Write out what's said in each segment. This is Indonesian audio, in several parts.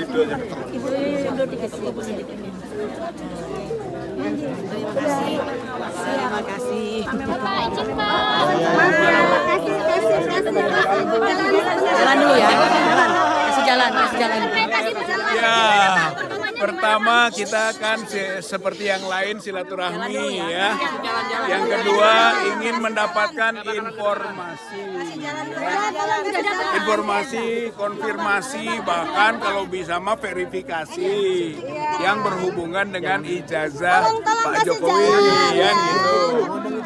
Ibu belum dikasih ibu sedikit. Terima kasih. Bapak izin Pak. Jalan dulu ya. Kasih jalan. Ya, pertama kita kan seperti yang lain silaturahmi ya. Yang kedua ingin mendapatkan informasi, konfirmasi, bahkan kalau bisa mah verifikasi yang berhubungan dengan ijazah Pak Jokowi ya gitu.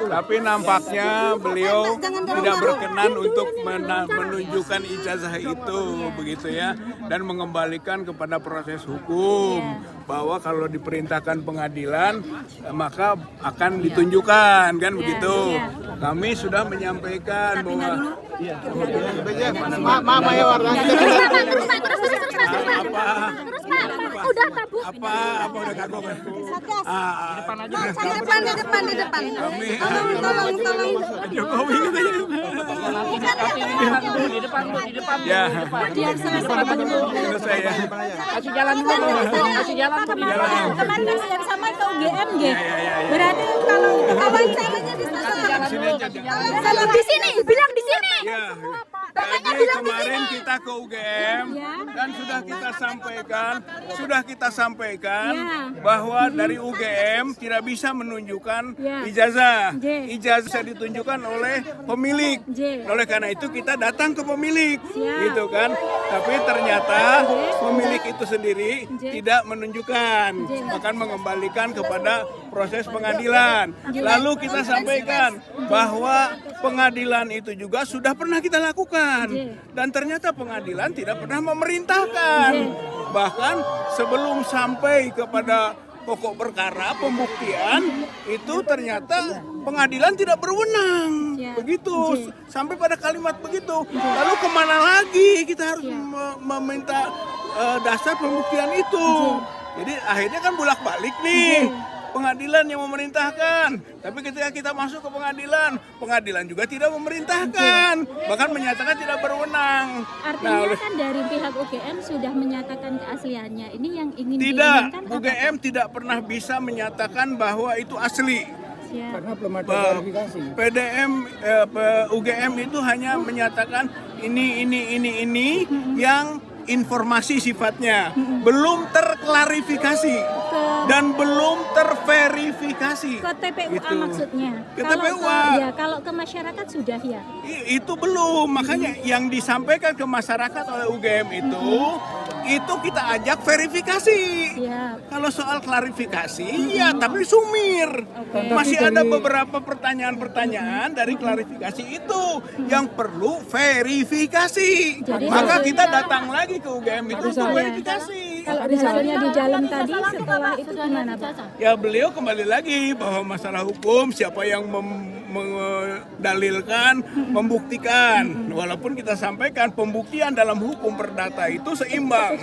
Tapi nampaknya beliau tidak berkenan untuk menunjukkan ijazah itu begitu ya, dan mengembalikan kepada proses hukum bahwa kalau diperintahkan pengadilan maka akan ditunjukkan kan begitu. Kami sudah menyampaikan bahwa apa udah kagok kan? Di depan. Kami Tolong. Jokowi Di depan. ya selesai ya. Kasih jalan dulu. Kemarin kan sama ke UGM gitu. Berarti kalau wawancaranya di sana. Di sini, bilang di sini. Ya. Jadi kemarin kita ke UGM dan sudah kita sampaikan bahwa dari UGM tidak bisa menunjukkan ijazah. Ijazah ditunjukkan oleh pemilik. Oleh karena itu kita datang ke pemilik, gitu kan. Tapi ternyata pemilik itu sendiri tidak menunjukkan, bahkan mengembalikan kepada proses pengadilan. Lalu kita sampaikan bahwa pengadilan itu juga sudah pernah kita lakukan. Dan ternyata pengadilan tidak pernah memerintahkan. Bahkan sebelum sampai kepada pokok perkara pembuktian itu ternyata pengadilan tidak berwenang. Begitu sampai pada kalimat begitu. Lalu kemana lagi kita harus meminta dasar pembuktian itu? Jadi akhirnya kan bolak-balik nih. Pengadilan yang memerintahkan, tapi ketika kita masuk ke pengadilan juga tidak memerintahkan, bahkan menyatakan tidak berwenang. Artinya kan dari pihak UGM sudah menyatakan keasliannya. Ini yang ingin Tidak, diinginkan UGM tidak pernah bisa menyatakan bahwa itu asli. Karena belum ada klarifikasi. UGM itu hanya menyatakan ini yang informasi sifatnya belum terklarifikasi dan belum terverifikasi. ke TPUA gitu. Maksudnya. Ke TPUA. Kalau ke masyarakat sudah ya. Itu belum, makanya yang disampaikan ke masyarakat oleh UGM itu kita ajak verifikasi. Kalau soal klarifikasi ya tapi sumir. Masih ada beberapa pertanyaan dari klarifikasi itu yang perlu verifikasi. Maka kita datang lagi ke UGM itu untuk verifikasi. Kalau misalnya di jalan tadi setelah itu gimana Pak? Ya beliau kembali lagi bahwa masalah hukum siapa yang mendalilkan, membuktikan. Walaupun kita sampaikan pembuktian dalam hukum perdata itu seimbang.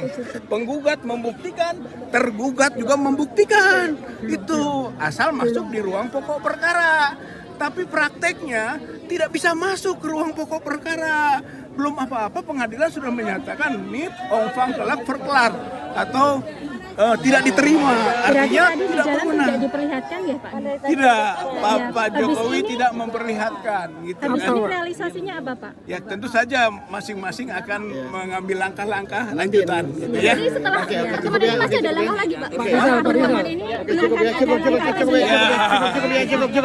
Penggugat membuktikan, tergugat juga membuktikan. Itu asal masuk di ruang pokok perkara. Tapi prakteknya tidak bisa masuk ke ruang pokok perkara. Belum apa-apa pengadilan sudah menyatakan nit ongfang kelak verkelar atau tidak diterima. Artinya tidak berwenang. Tidak diperlihatkan ya Pak? Tidak, Pak Jokowi tidak memperlihatkan gitu Habis kan. ini realisasinya apa Pak? Ya tentu saja masing-masing akan mengambil langkah-langkah lanjutan gitu ya. Jadi setelah kemudian masih ada langkah lagi Pak? Cukup.